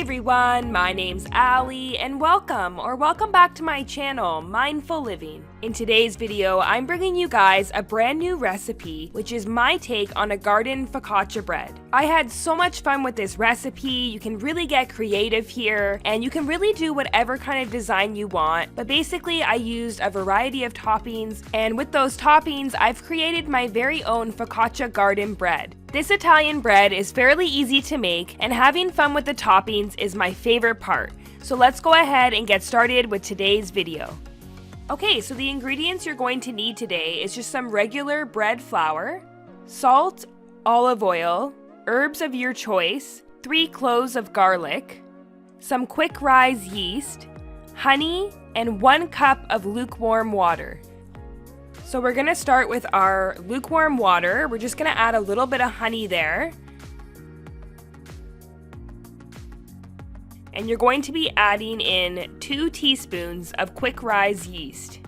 everyone, my name's Allie and welcome back to my channel, Mindful Living. In today's video, I'm bringing you guys a brand new recipe, which is my take on a garden focaccia bread. I had so much fun with this recipe. You can really get creative here, and you can really do whatever kind of design you want, but basically I used a variety of toppings, and with those toppings, I've created my very own Focaccia Garden bread. This Italian bread is fairly easy to make, and having fun with the toppings is my favorite part. So let's go ahead and get started with today's video. Okay, so the ingredients you're going to need today is just some regular bread flour, salt, olive oil, herbs of your choice, 3 cloves of garlic, some quick rise yeast, honey, and 1 cup of lukewarm water. So we're going to start with our lukewarm water. We're just going to add a little bit of honey there. And you're going to be adding in 2 teaspoons of quick rise yeast.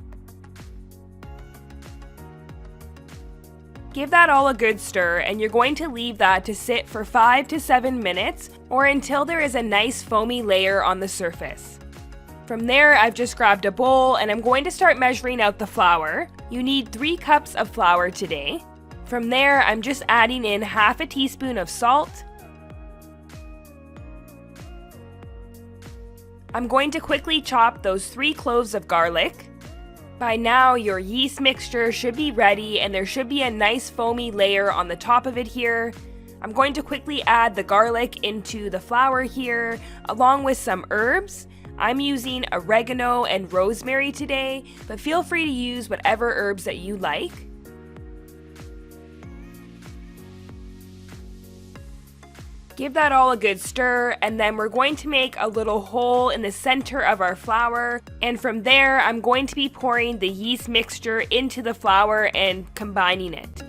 Give that all a good stir, and you're going to leave that to sit for 5 to 7 minutes or until there is a nice foamy layer on the surface. From there, I've just grabbed a bowl and I'm going to start measuring out the flour. You need 3 cups of flour today. From there, I'm just adding in half a teaspoon of salt. I'm going to quickly chop those 3 cloves of garlic. By now, your yeast mixture should be ready and there should be a nice foamy layer on the top of it here. I'm going to quickly add the garlic into the flour here, along with some herbs. I'm using oregano and rosemary today, but feel free to use whatever herbs that you like. Give that all a good stir, and then we're going to make a little hole in the center of our flour, and from there I'm going to be pouring the yeast mixture into the flour and combining it.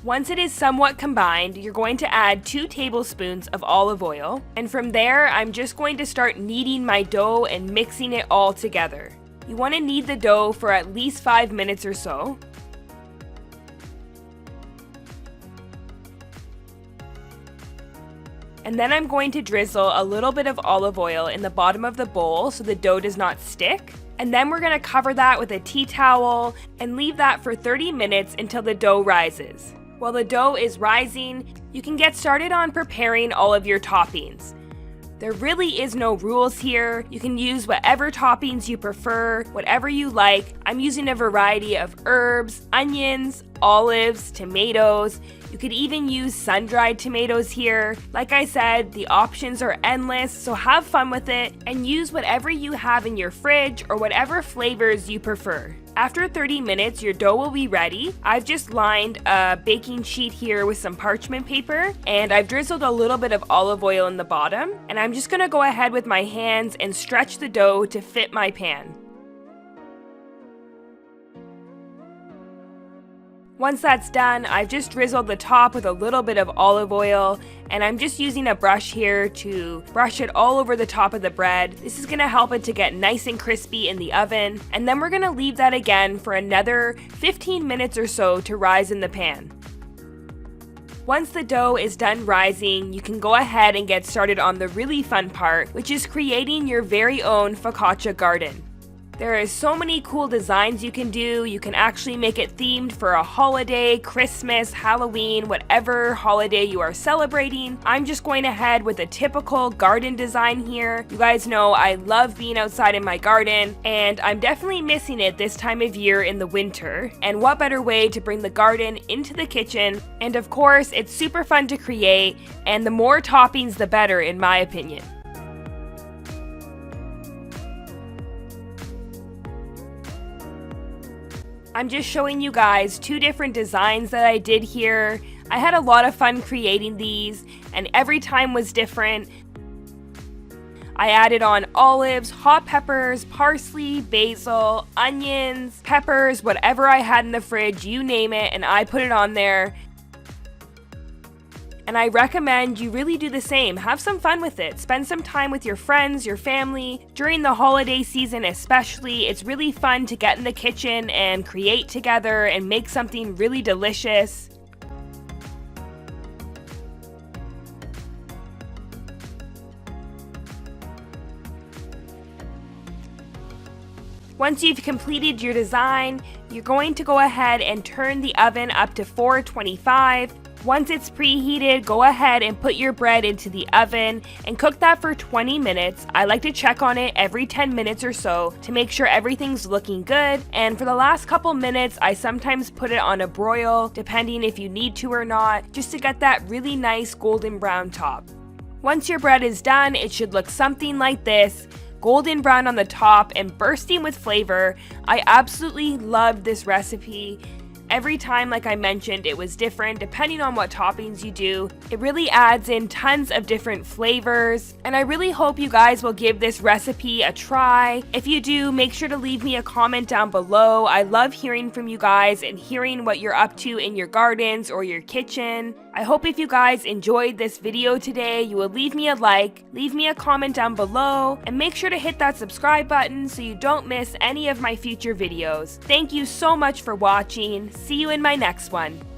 Once it is somewhat combined, you're going to add 2 tablespoons of olive oil, and from there, I'm just going to start kneading my dough and mixing it all together. You want to knead the dough for at least 5 minutes or so. And then I'm going to drizzle a little bit of olive oil in the bottom of the bowl so the dough does not stick. And then we're going to cover that with a tea towel and leave that for 30 minutes until the dough rises. While the dough is rising, you can get started on preparing all of your toppings. There really is no rules here. You can use whatever toppings you prefer, whatever you like. I'm using a variety of herbs, onions, olives, tomatoes. You could even use sun-dried tomatoes here. Like I said, the options are endless, so have fun with it and use whatever you have in your fridge or whatever flavors you prefer. After 30 minutes, your dough will be ready. I've just lined a baking sheet here with some parchment paper, and I've drizzled a little bit of olive oil in the bottom, and I'm just gonna go ahead with my hands and stretch the dough to fit my pan. Once that's done, I've just drizzled the top with a little bit of olive oil, and I'm just using a brush here to brush it all over the top of the bread. This is gonna help it to get nice and crispy in the oven, and then we're gonna leave that again for another 15 minutes or so to rise in the pan. Once the dough is done rising, you can go ahead and get started on the really fun part, which is creating your very own focaccia garden. There are so many cool designs you can do. You can actually make it themed for a holiday, Christmas, Halloween, whatever holiday you are celebrating. I'm just going ahead with a typical garden design here. You guys know I love being outside in my garden, and I'm definitely missing it this time of year in the winter. And what better way to bring the garden into the kitchen? And of course, it's super fun to create, and the more toppings, the better, in my opinion. I'm just showing you guys 2 different designs that I did here. I had a lot of fun creating these, and every time was different. I added on olives, hot peppers, parsley, basil, onions, peppers, whatever I had in the fridge, you name it, and I put it on there. and I recommend you really do the same. Have some fun with it. Spend some time with your friends, your family. During the holiday season especially, it's really fun to get in the kitchen and create together and make something really delicious. Once you've completed your design, you're going to go ahead and turn the oven up to 425. Once it's preheated, go ahead and put your bread into the oven and cook that for 20 minutes. I like to check on it every 10 minutes or so to make sure everything's looking good. And for the last couple minutes, I sometimes put it on a broil, depending if you need to or not, just to get that really nice golden brown top. Once your bread is done, it should look something like this. Golden brown on the top and bursting with flavor. I absolutely loved this recipe. Every time, like I mentioned, it was different depending on what toppings you do. It really adds in tons of different flavors, and I really hope you guys will give this recipe a try. If you do, make sure to leave me a comment down below. I love hearing from you guys and hearing what you're up to in your gardens or your kitchen. I hope if you guys enjoyed this video today, you will leave me a like, leave me a comment down below, and make sure to hit that subscribe button so you don't miss any of my future videos. Thank you so much for watching. See you in my next one.